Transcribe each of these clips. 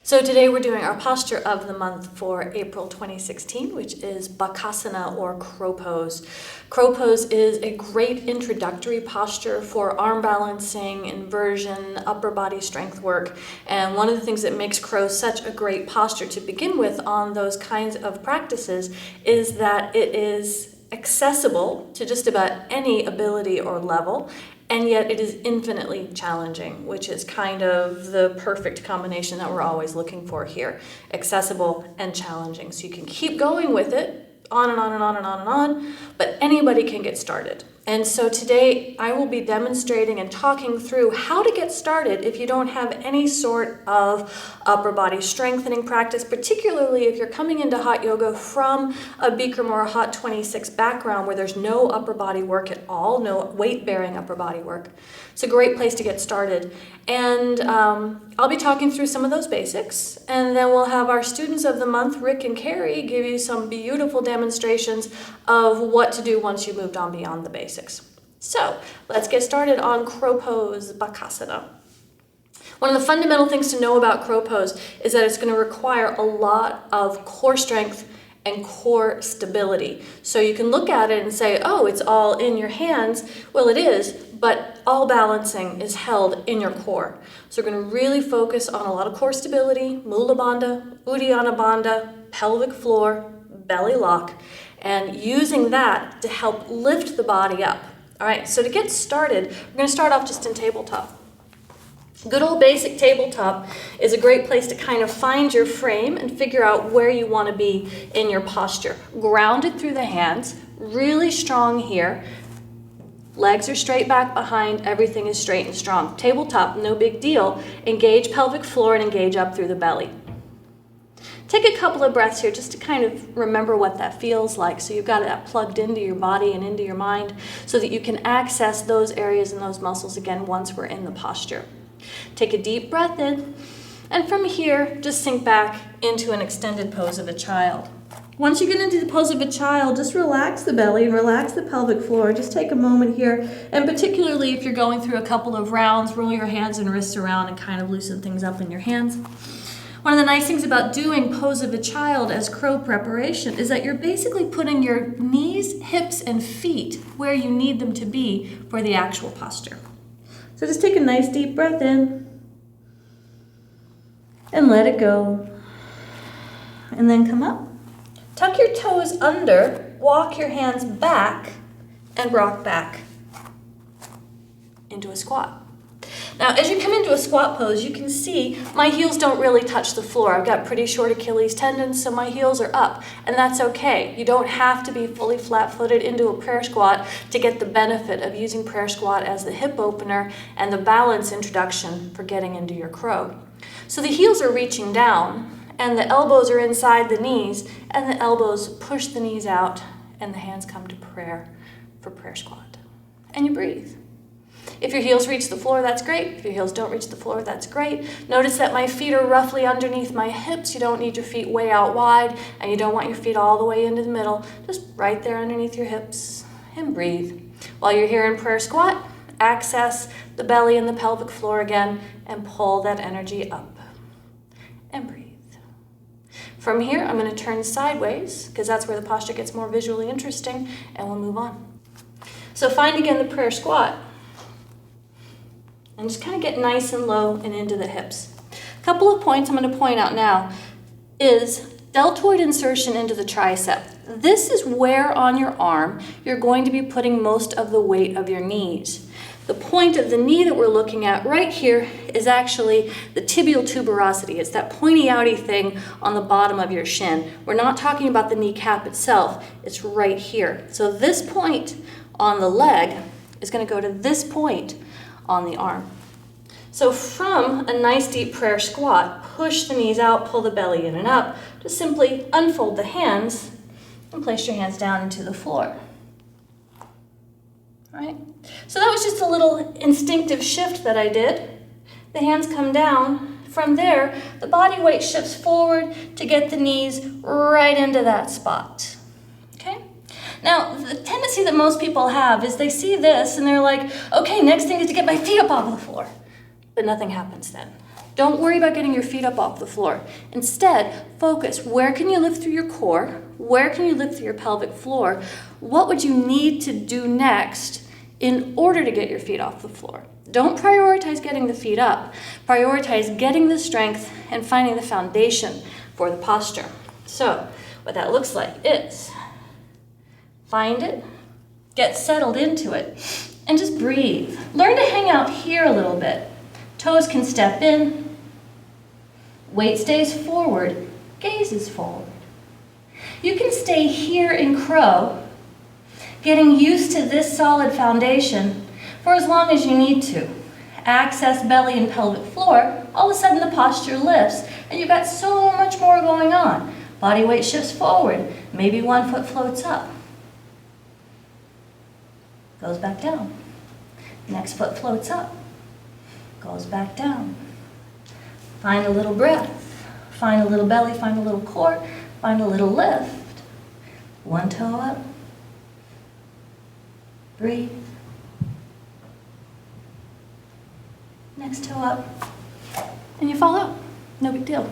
So today we're doing our posture of the month for April 2016, which is Bakasana or Crow Pose. Crow Pose is a great introductory posture for arm balancing, inversion, upper body strength work. And one of the things that makes Crow such a great posture to begin with on those kinds of practices is that it is accessible to just about any ability or level. And yet it is infinitely challenging, which is kind of the perfect combination that we're always looking for here. Accessible and challenging. So you can keep going with it, on and on and on and on and on, but anybody can get started. And so today I will be demonstrating and talking through how to get started if you don't have any sort of upper body strengthening practice, particularly if you're coming into hot yoga from a Bikram or a Hot 26 background where there's no upper body work at all, no weight-bearing upper body work. It's a great place to get started. And I'll be talking through some of those basics, and then we'll have our students of the month, Rick and Carrie, give you some beautiful demonstrations of what to do once you moved on beyond the basics. So let's get started on Crow Pose Bakasana. One of the fundamental things to know about Crow Pose is that it's going to require a lot of core strength and core stability. So you can look at it and say, oh, it's all in your hands. Well, it is, but all balancing is held in your core. So we're going to really focus on a lot of core stability, Mula Bandha, Uddiyana Bandha, pelvic floor, belly lock, and using that to help lift the body up. All right, so to get started, we're going to start off just in tabletop. Good old basic tabletop is a great place to kind of find your frame and figure out where you want to be in your posture. Grounded through the hands, really strong here. Legs are straight back behind, everything is straight and strong. Tabletop, no big deal. Engage pelvic floor and engage up through the belly. Take a couple of breaths here just to kind of remember what that feels like. So you've got that plugged into your body and into your mind so that you can access those areas and those muscles again once we're in the posture. Take a deep breath in, and from here, just sink back into an extended pose of a child. Once you get into the pose of a child, just relax the belly and relax the pelvic floor. Just take a moment here, and particularly if you're going through a couple of rounds, roll your hands and wrists around and kind of loosen things up in your hands. One of the nice things about doing pose of a child as crow preparation is that you're basically putting your knees, hips, and feet where you need them to be for the actual posture. So just take a nice deep breath in and let it go. And then come up. Tuck your toes under, walk your hands back, and rock back into a squat. Now, as you come into a squat pose, you can see my heels don't really touch the floor. I've got pretty short Achilles tendons, so my heels are up, and that's okay. You don't have to be fully flat-footed into a prayer squat to get the benefit of using prayer squat as the hip opener and the balance introduction for getting into your crow. So the heels are reaching down, and the elbows are inside the knees, and the elbows push the knees out, and the hands come to prayer for prayer squat. And you breathe. If your heels reach the floor, that's great. If your heels don't reach the floor, that's great. Notice that my feet are roughly underneath my hips. You don't need your feet way out wide, and you don't want your feet all the way into the middle. Just right there underneath your hips, and breathe. While you're here in prayer squat, access the belly and the pelvic floor again, and pull that energy up, and breathe. From here, I'm going to turn sideways, because that's where the posture gets more visually interesting, and we'll move on. So find again the prayer squat. And just kind of get nice and low and into the hips. A couple of points I'm going to point out now is deltoid insertion into the tricep. This is where on your arm you're going to be putting most of the weight of your knees. The point of the knee that we're looking at right here is actually the tibial tuberosity. It's that pointy-outy thing on the bottom of your shin. We're not talking about the kneecap itself. It's right here. So this point on the leg is going to go to this point on the arm. So from a nice deep prayer squat, push the knees out, pull the belly in and up. Just simply unfold the hands and place your hands down into the floor. All right? So that was just a little instinctive shift that I did. The hands come down. From there, the body weight shifts forward to get the knees right into that spot. Now, the tendency that most people have is they see this and they're like, okay, next thing is to get my feet up off the floor. But nothing happens then. Don't worry about getting your feet up off the floor. Instead, focus. Where can you lift through your core? Where can you lift through your pelvic floor? What would you need to do next in order to get your feet off the floor? Don't prioritize getting the feet up. Prioritize getting the strength and finding the foundation for the posture. So what that looks like is find it, get settled into it, and just breathe. Learn to hang out here a little bit. Toes can step in, weight stays forward, gaze is forward. You can stay here in crow, getting used to this solid foundation for as long as you need to. Access belly and pelvic floor, all of a sudden the posture lifts, and you've got so much more going on. Body weight shifts forward, maybe one foot floats up. Goes back down. Next foot floats up, goes back down. Find a little breath, find a little belly, find a little core, find a little lift. One toe up, breathe. Next toe up, and you fall out. No big deal.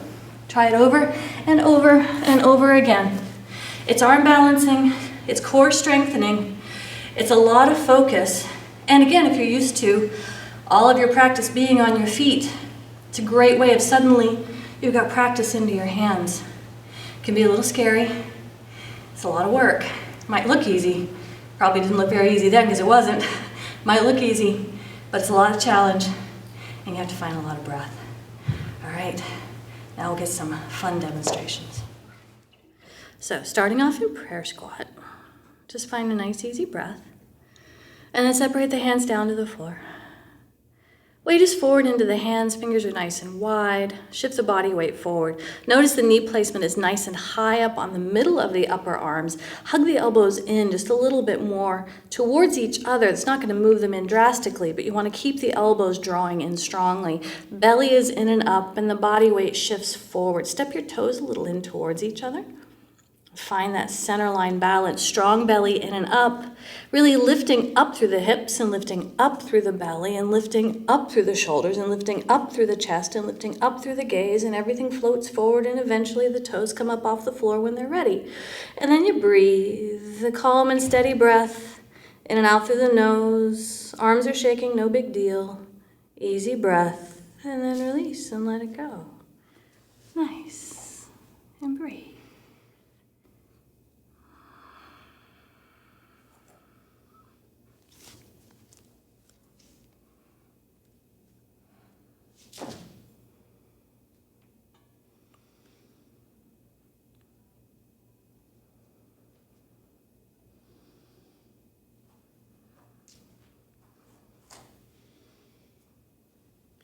Try it over and over and over again. It's arm balancing, it's core strengthening, it's a lot of focus. And again, if you're used to all of your practice being on your feet, it's a great way of suddenly you've got practice into your hands. It can be a little scary. It's a lot of work. Might look easy. Probably didn't look very easy then because it wasn't. Might look easy, but it's a lot of challenge, and you have to find a lot of breath. All right, now we'll get some fun demonstrations. So starting off in prayer squat, just find a nice easy breath, and then separate the hands down to the floor. Weight is forward into the hands, fingers are nice and wide. Shift the body weight forward. Notice the knee placement is nice and high up on the middle of the upper arms. Hug the elbows in just a little bit more towards each other. It's not going to move them in drastically, but you want to keep the elbows drawing in strongly. Belly is in and up, and the body weight shifts forward. Step your toes a little in towards each other. Find that center line balance, strong belly in and up, really lifting up through the hips and lifting up through the belly and lifting up through the shoulders and lifting up through the chest and lifting up through the gaze, and everything floats forward, and eventually the toes come up off the floor when they're ready. And then you breathe, the calm and steady breath in and out through the nose. Arms are shaking, no big deal. Easy breath, and then release and let it go. Nice. And breathe.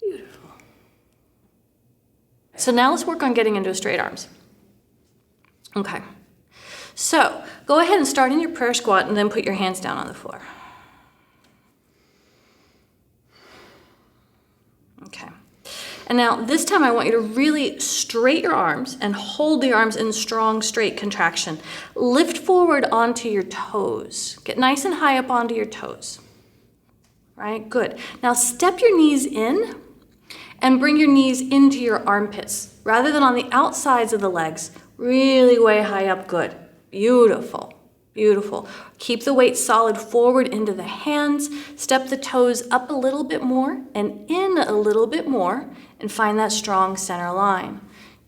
Beautiful. So now let's work on getting into straight arms. Okay. So go ahead and start in your prayer squat and then put your hands down on the floor. Okay. And now this time I want you to really straight your arms and hold the arms in strong, straight contraction. Lift forward onto your toes. Get nice and high up onto your toes. Right? Good. Now step your knees in and bring your knees into your armpits rather than on the outsides of the legs. Really way high up. Good. Beautiful. Beautiful. Keep the weight solid forward into the hands. Step the toes up a little bit more and in a little bit more, and find that strong center line.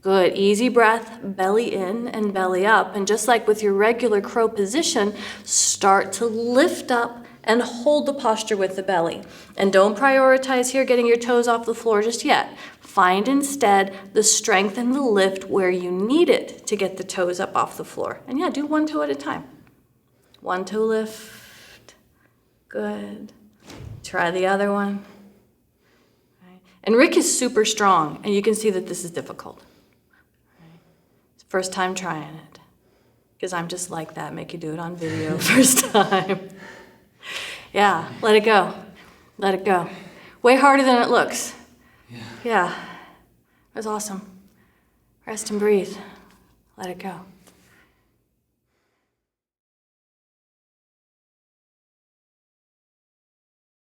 Good. Easy breath, belly in and belly up. And just like with your regular crow position, start to lift up and hold the posture with the belly. And don't prioritize here getting your toes off the floor just yet. Find instead the strength and the lift where you need it to get the toes up off the floor. And yeah, do one toe at a time. One toe lift. Good. Try the other one. Right. And Rick is super strong, and you can see that this is difficult. Right. It's first time trying it. Because I'm just like that, make you do it on video first time. Yeah, let it go. Let it go. Way harder than it looks. Yeah. That's awesome. Rest and breathe. Let it go.